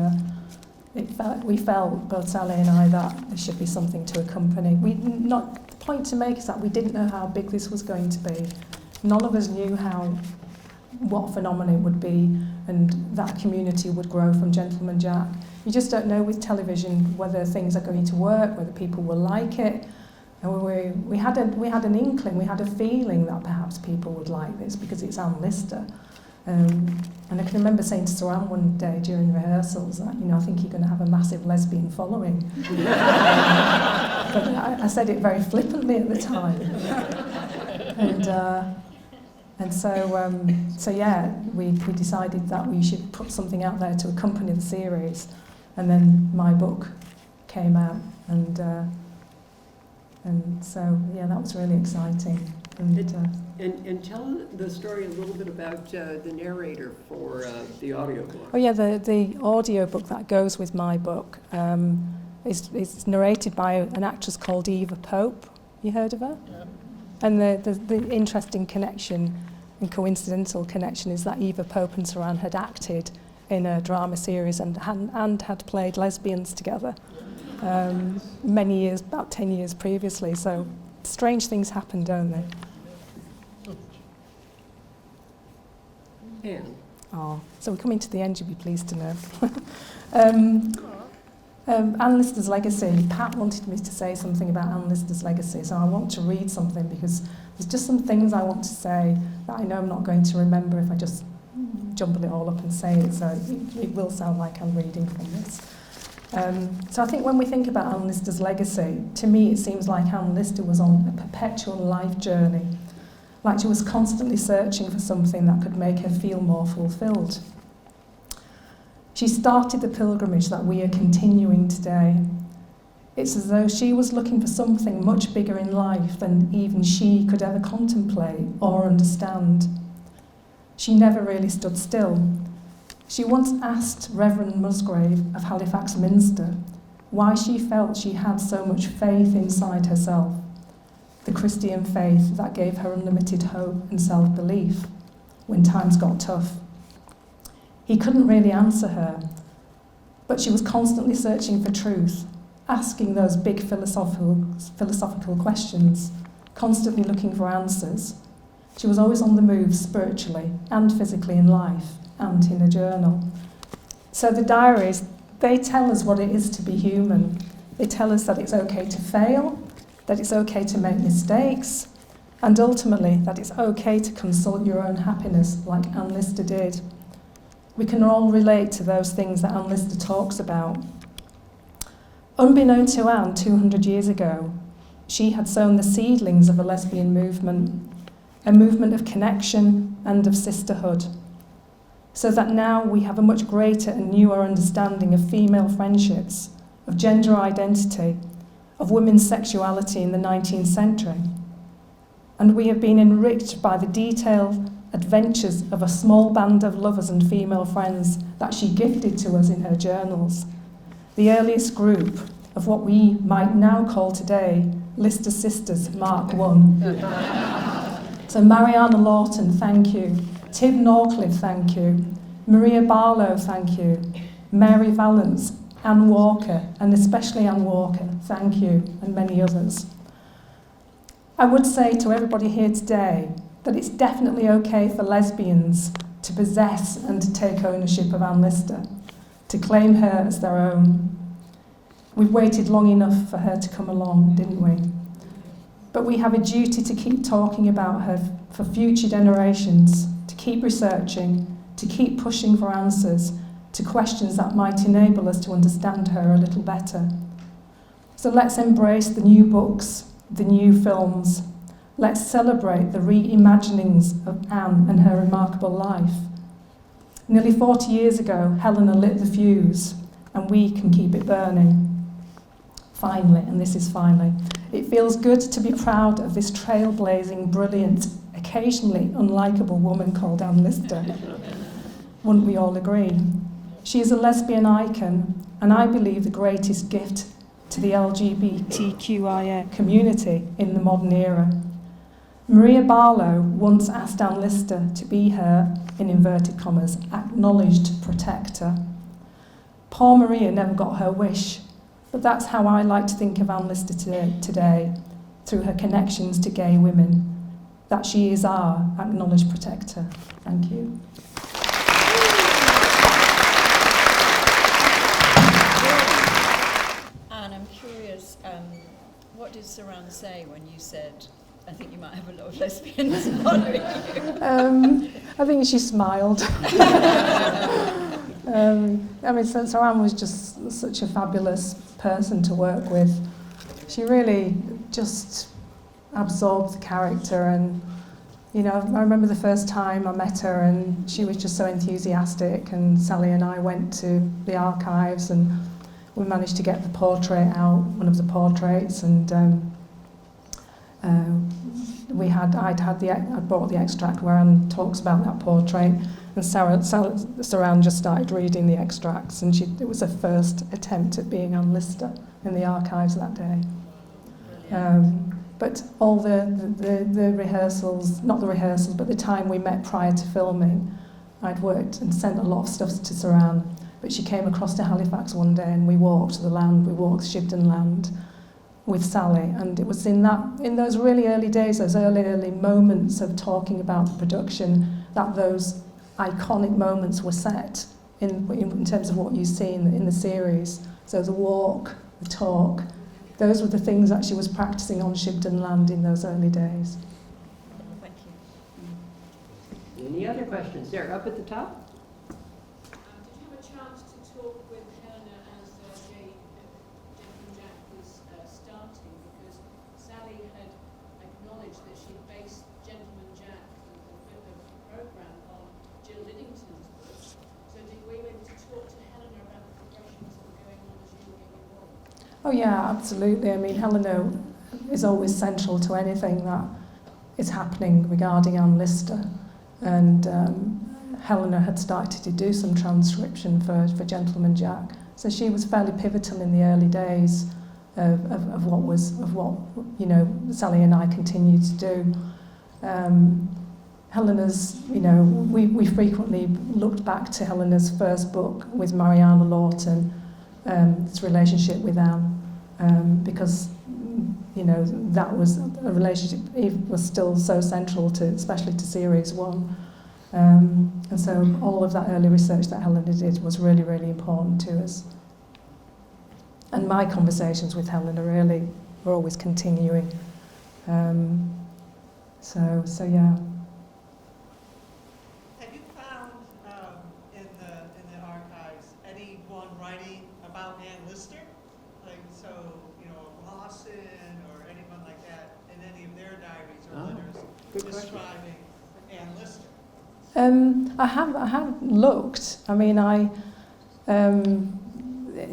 we felt, both Sally and I, that there should be something to accompany. The point to make is that we didn't know how big this was going to be. None of us knew what phenomenon it would be, and that community would grow from Gentleman Jack. You just don't know with television whether things are going to work, whether people will like it. And we had an inkling, we had a feeling that perhaps people would like this because it's Anne Lister. And I can remember saying to Saran one day during rehearsals that, you know, I think you're going to have a massive lesbian following. But I said it very flippantly at the time. And so yeah, we decided that we should put something out there to accompany the series. And then my book came out, and so yeah, that was really exciting. And tell the story a little bit about the narrator for the audiobook. Oh yeah, the audiobook that goes with my book is narrated by an actress called Eva Pope. You heard of her? Yeah. And the interesting connection and coincidental connection is that Eva Pope and Saran had acted in a drama series and had played lesbians together many years, about 10 years previously. So strange things happen, don't they? Anne. Oh, so we're coming to the end, you'll be pleased to know. Anne Lister's legacy. Pat wanted me to say something about Anne Lister's legacy, so I want to read something because there's just some things I want to say that I know I'm not going to remember if I just jumble it all up and say it, so it will sound like I'm reading from this. So I think when we think about Anne Lister's legacy, to me it seems like Anne Lister was on a perpetual life journey, like she was constantly searching for something that could make her feel more fulfilled. She started the pilgrimage that we are continuing today. It's as though she was looking for something much bigger in life than even she could ever contemplate or understand. She never really stood still. She once asked Reverend Musgrave of Halifax Minster why she felt she had so much faith inside herself, the Christian faith that gave her unlimited hope and self-belief when times got tough. He couldn't really answer her, but she was constantly searching for truth, asking those big philosophical questions, constantly looking for answers. She was always on the move spiritually and physically in life and in a journal. So the diaries, they tell us what it is to be human. They tell us that it's okay to fail, that it's okay to make mistakes, and ultimately that it's okay to consult your own happiness like Anne Lister did. We can all relate to those things that Anne Lister talks about. Unbeknown to Anne 200 years ago, she had sown the seedlings of a lesbian movement, a movement of connection and of sisterhood, so that now we have a much greater and newer understanding of female friendships, of gender identity, of women's sexuality in the 19th century. and we have been enriched by the detailed adventures of a small band of lovers and female friends that she gifted to us in her journals. The earliest group of what we might now call today Lister Sisters Mark I. So Mariana Lawton, thank you. Tib Norcliffe, thank you. Maria Barlow, thank you. Mary Valance, Anne Walker, and especially Anne Walker, thank you, and many others. I would say to everybody here today that it's definitely okay for lesbians to possess and to take ownership of Anne Lister, to claim her as their own. We've waited long enough for her to come along, didn't we? But we have a duty to keep talking about her for future generations, to keep researching, to keep pushing for answers to questions that might enable us to understand her a little better. So let's embrace the new books, the new films. Let's celebrate the reimaginings of Anne and her remarkable life. Nearly 40 years ago, Helena lit the fuse, and we can keep it burning. Finally, and this is finally, it feels good to be proud of this trailblazing, brilliant, occasionally unlikable woman called Anne Lister. Wouldn't we all agree? She is a lesbian icon, and I believe the greatest gift to the LGBTQIA community in the modern era. Maria Barlow once asked Anne Lister to be her, in inverted commas, acknowledged protector. Poor Maria never got her wish, but that's how I like to think of Anne Lister today, through her connections to gay women, that she is our acknowledged protector. Thank you. Anne, I'm curious, what did Saran say when you said, I think you might have a lot of lesbians following you? I think she smiled. Saran was just such a fabulous person to work with. She really just absorbed the character, and I remember the first time I met her and she was just so enthusiastic, and Sally and I went to the archives and we managed to get the portrait out, one of the portraits, and I bought the extract where Anne talks about that portrait, and Saran just started reading the extracts, and it was her first attempt at being Anne Lister in the archives that day. But all the rehearsals, not the rehearsals, but the time we met prior to filming, I'd worked and sent a lot of stuff to Saran, but she came across to Halifax one day and we walked the land, we walked Shibden land with Sally, and it was in those really early days, those early moments of talking about the production, that those iconic moments were set in terms of what you see in the series. So the walk, the talk, those were the things that she was practicing on Shibden land in those early days. Thank you. Any other questions? There, up at the top. Did you have a chance to talk with Helena as Gentleman Jack was starting? Because Sally had acknowledged that she'd based Gentleman Jack, the programme, on Jill Liddington's books. So were you able to talk to Helena about the progressions that were going on as you were getting involved? Oh yeah, absolutely. I mean, Helena is always central to anything that is happening regarding Anne Lister, and Helena had started to do some transcription for Gentleman Jack, so she was fairly pivotal in the early days of what Sally and I continued to do. Helena's, we frequently looked back to Helena's first book with Mariana Lawton, its relationship with Anne, because that was a relationship, it was still so central to, especially to series 1. And so all of that early research that Helena did was really, really important to us. And my conversations with Helena really were always continuing. So yeah. Have you found in the archives anyone writing about Anne Lister? Lawson or anyone like that in any of their diaries or letters describing Anne Lister? I have looked. I mean,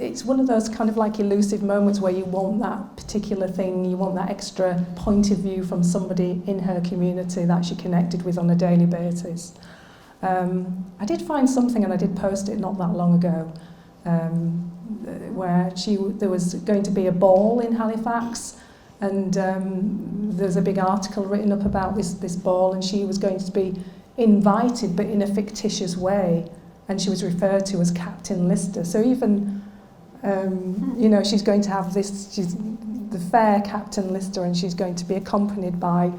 it's one of those kind of like elusive moments where you want that particular thing, you want that extra point of view from somebody in her community that she connected with on a daily basis. I did find something, and I did post it not that long ago, where there was going to be a ball in Halifax, and there's a big article written up about this ball, and she was going to be invited, but in a fictitious way, and she was referred to as Captain Lister. So even, you know, she's going to have she's the fair Captain Lister, and she's going to be accompanied by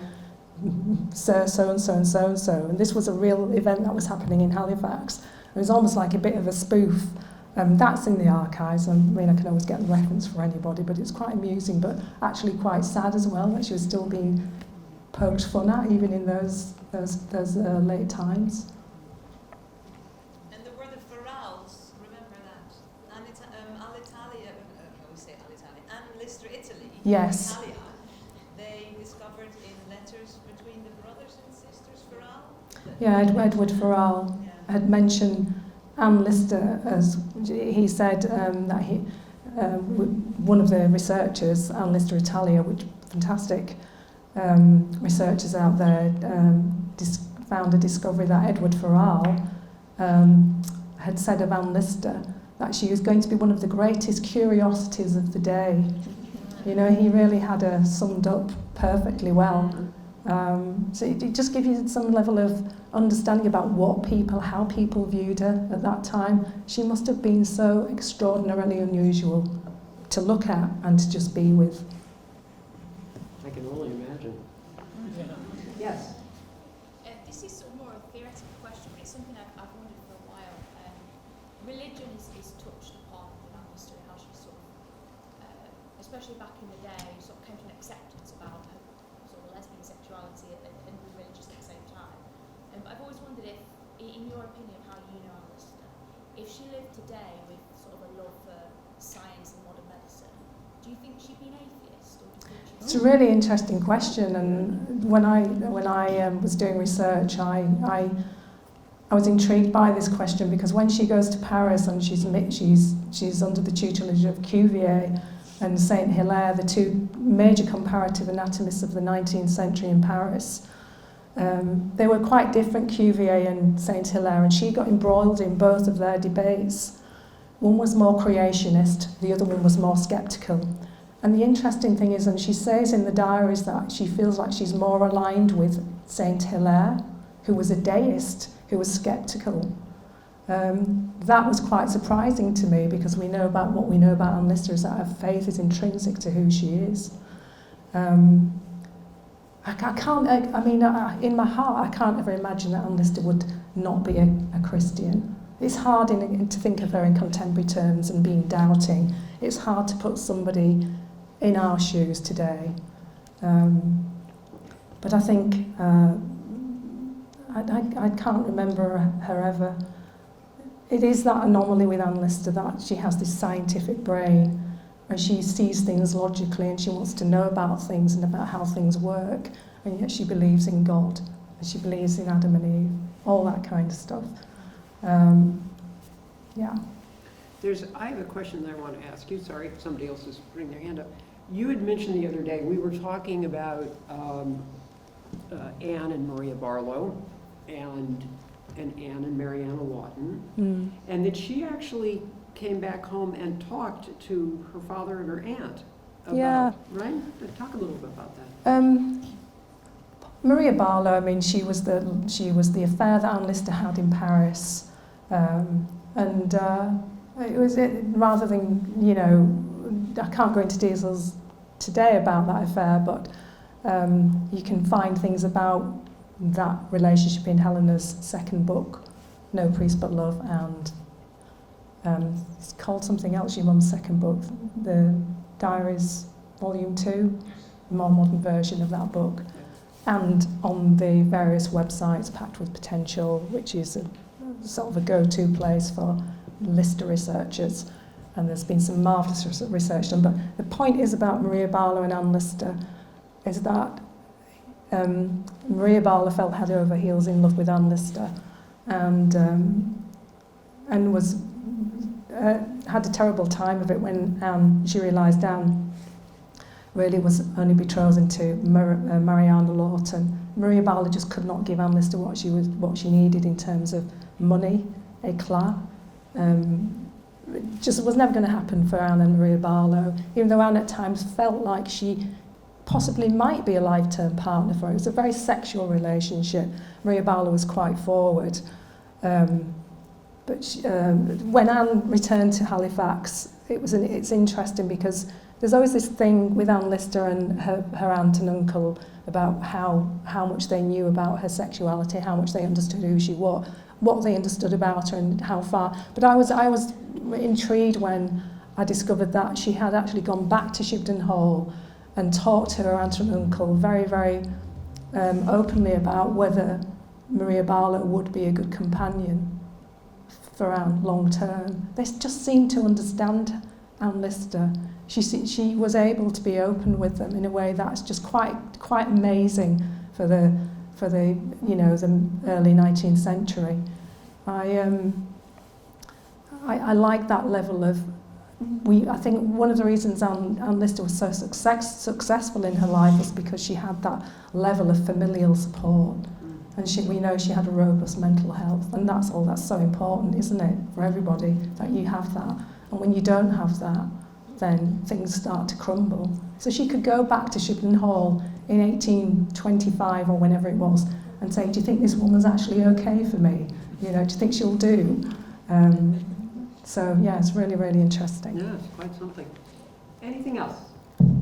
Sir so-and-so and so-and-so. And this was a real event that was happening in Halifax. It was almost like a bit of a spoof. That's in the archives. I mean, I can always get the reference for anybody, but it's quite amusing, but actually quite sad as well that she was still being poked fun at, even in those late times. And there were the Ferrals, remember that? Alitalia, we say Alitalia, and Lister, Italy. Yes. Italia, they discovered in letters between the brothers and sisters Ferral. Yeah, Edward Ferral had mentioned Anne Lister as he said that he, one of the researchers, Anne Lister Italia, which fantastic researchers out there, found a discovery that Edward Ferral had said of Anne Lister that she was going to be one of the greatest curiosities of the day. You know, he really had her summed up perfectly well. So it just gives you some level of understanding about how people viewed her at that time. She must have been so extraordinarily unusual to look at and to just be with. I can only imagine. Yes? This is sort of more a theoretical question, but it's something I've wondered for a while. Religion is touched upon in our history, how she sort of, especially back in the day, sort of came to an acceptance about her sort of lesbian sexuality and being religious at the same time. I've always wondered if, in your opinion, how you know Anne Lister, if she lived today with sort of a love for science and modern medicine, do you think she'd be an atheist? Or do you think she'd... It's a really interesting question, and when I was doing research, I was intrigued by this question because when she goes to Paris and she's under the tutelage of Cuvier and Saint Hilaire, the two major comparative anatomists of the 19th century in Paris. They were quite different, Cuvier and Saint Hilaire, and she got embroiled in both of their debates. One was more creationist, the other one was more sceptical. And the interesting thing is, and she says in the diaries that she feels like she's more aligned with Saint Hilaire, who was a deist, who was sceptical. That was quite surprising to me because what we know about Anne Lister is that her faith is intrinsic to who she is. In my heart, I can't ever imagine that Anne Lister would not be a Christian. It's hard to think of her in contemporary terms and being doubting. It's hard to put somebody in our shoes today. But I think, I can't remember her ever. It is that anomaly with Anne Lister that she has this scientific brain and she sees things logically and she wants to know about things and about how things work, and yet she believes in God and she believes in Adam and Eve, all that kind of stuff. Yeah. I have a question that I want to ask you. Sorry, somebody else is putting their hand up. You had mentioned the other day, we were talking about Anne and Maria Barlow and Anne and Mariana Lawton, and that she actually came back home and talked to her father and her aunt about, right? Talk a little bit about that. Maria Barlow, I mean, she was the affair that Anne Lister had in Paris, and rather than, you know, I can't go into details today about that affair, but you can find things about that relationship in Helena's second book, No Priest But Love, and it's called something else, your mum's second book, the Diaries, Volume 2, a more modern version of that book, and on the various websites, Packed with Potential, which is a sort of a go-to place for Lister researchers, and there's been some marvellous research done. But the point is about Maria Barlow and Anne Lister is that Maria Barlow felt head over heels in love with Anne Lister, and was had a terrible time of it when she realised Anne really was only betrothed to Mariana Lawton. Maria Barlow just could not give Anne Lister what she needed in terms of money, éclat. It just was never going to happen for Anne and Maria Barlow, even though Anne at times felt like she possibly might be a lifetime partner for her. It was a very sexual relationship. Maria Barlow was quite forward. But when Anne returned to Halifax, it's interesting because there's always this thing with Anne Lister and her aunt and uncle about how much they knew about her sexuality, how much they understood who she was, what they understood about her and how far. But I was intrigued when I discovered that she had actually gone back to Shibden Hall and talked to her aunt and uncle very, very openly about whether Maria Barlow would be a good companion for Anne long term. They just seemed to understand Anne Lister. She was able to be open with them in a way that's just quite amazing for the the early 19th century. I like that level of. I think one of the reasons Anne Lister was so successful in her life was because she had that level of familial support, and we know she had a robust mental health, and that's so important, isn't it, for everybody, that you have that. And when you don't have that, then things start to crumble. So she could go back to Shibden Hall in 1825 or whenever it was and say, do you think this woman's actually okay for me? Do you think she'll do? So yeah, it's really, really interesting. Yeah, it's quite something. Anything else?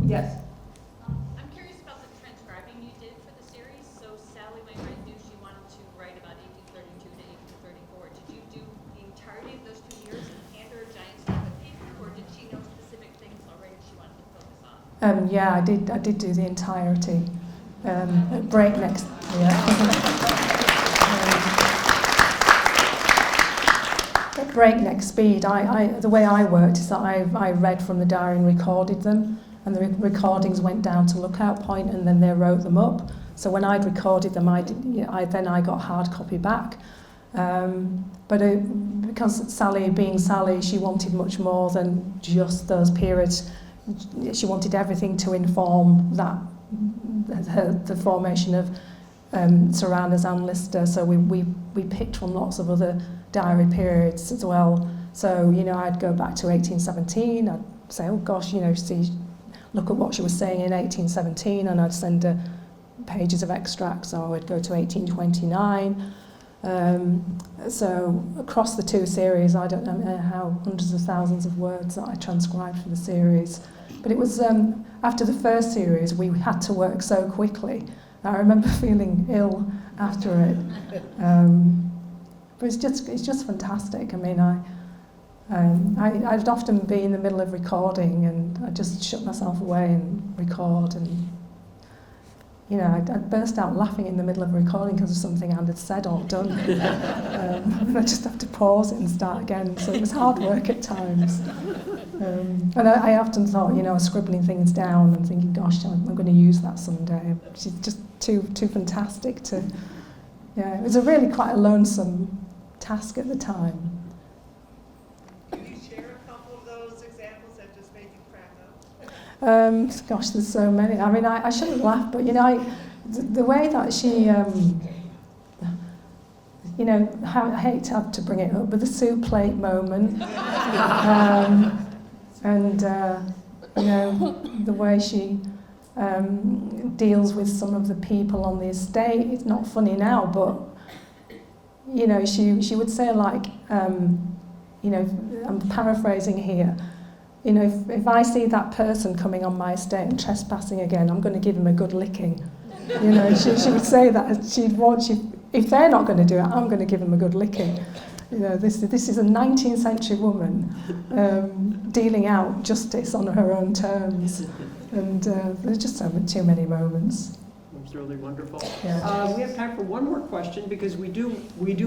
Yes. I'm curious about the transcribing you did for the series. So Sally Wainwright knew she wanted to write about 1832 to 1834. Did you do the entirety of those 2 years and hand her a giant stack of paper, or did she know specific things already she wanted to focus on? Yeah, I did do the entirety. At breakneck. At breakneck speed. The way I worked is that I read from the diary and recorded them, and the recordings went down to Lookout Point, and then they wrote them up. So when I'd recorded them, I got hard copy back. But because Sally, being Sally, she wanted much more than just those periods. She wanted everything to inform that the formation of Sir Anne Lister. So we picked from lots of other diary periods as well. So I'd go back to 1817. I'd say, oh gosh, look at what she was saying in 1817, and I'd send her pages of extracts. Or I'd go to 1829. So across the 2 series, I don't know how hundreds of thousands of words that I transcribed for the series. But it was after the first series, we had to work so quickly. I remember feeling ill after it. But it's just fantastic. I mean, I'd often be in the middle of recording, and I'd just shut myself away and record, and I'd burst out laughing in the middle of recording because of something Anne had said or done. And I just have to pause it and start again. So it was hard work at times. And I often thought, scribbling things down and thinking, gosh, I'm going to use that someday. She's just too fantastic to. Yeah, it was really quite a lonesome task at the time. Can you share a couple of those examples that just made you crack up? Gosh, there's so many. I mean, I shouldn't laugh, but the way that she, I hate to have to bring it up, but the soup plate moment, and the way she deals with some of the people on the estate. It's not funny now, but she would say, like, I'm paraphrasing here. If I see that person coming on my estate and trespassing again, I'm going to give him a good licking. She would say that. If they're not going to do it, I'm going to give them a good licking. This is a 19th century woman dealing out justice on her own terms, and there's just too many moments. It's really wonderful. Yeah. We have time for one more question because we do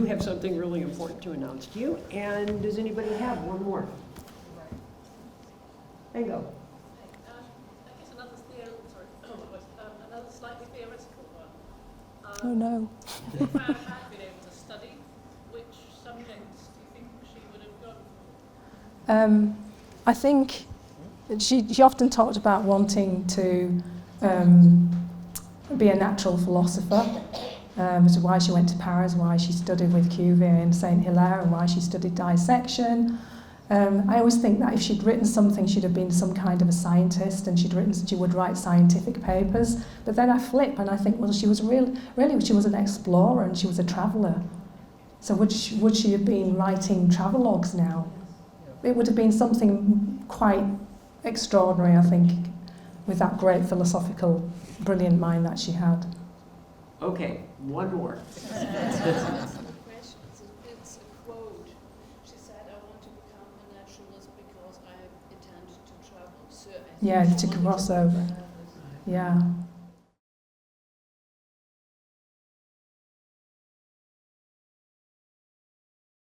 have something really important to announce to you. And does anybody have one more? Bingo. I guess another slightly theoretical one. Oh no. If Anne had been able to study, which subjects do you think she would have gone I think she often talked about wanting to be a natural philosopher. Which is why she went to Paris, why she studied with Cuvier and Saint Hilaire, and why she studied dissection. I always think that if she'd written something, she'd have been some kind of a scientist, and she would write scientific papers. But then I flip and I think, well, she was really she was an explorer and she was a traveller. So would she have been writing travelogues now? It would have been something quite extraordinary, I think, with that great philosophical, brilliant mind that she had. Okay, one more. It's a quote. She said, "I want to become a naturalist because I intend to travel." So yeah, to cross over. Yeah.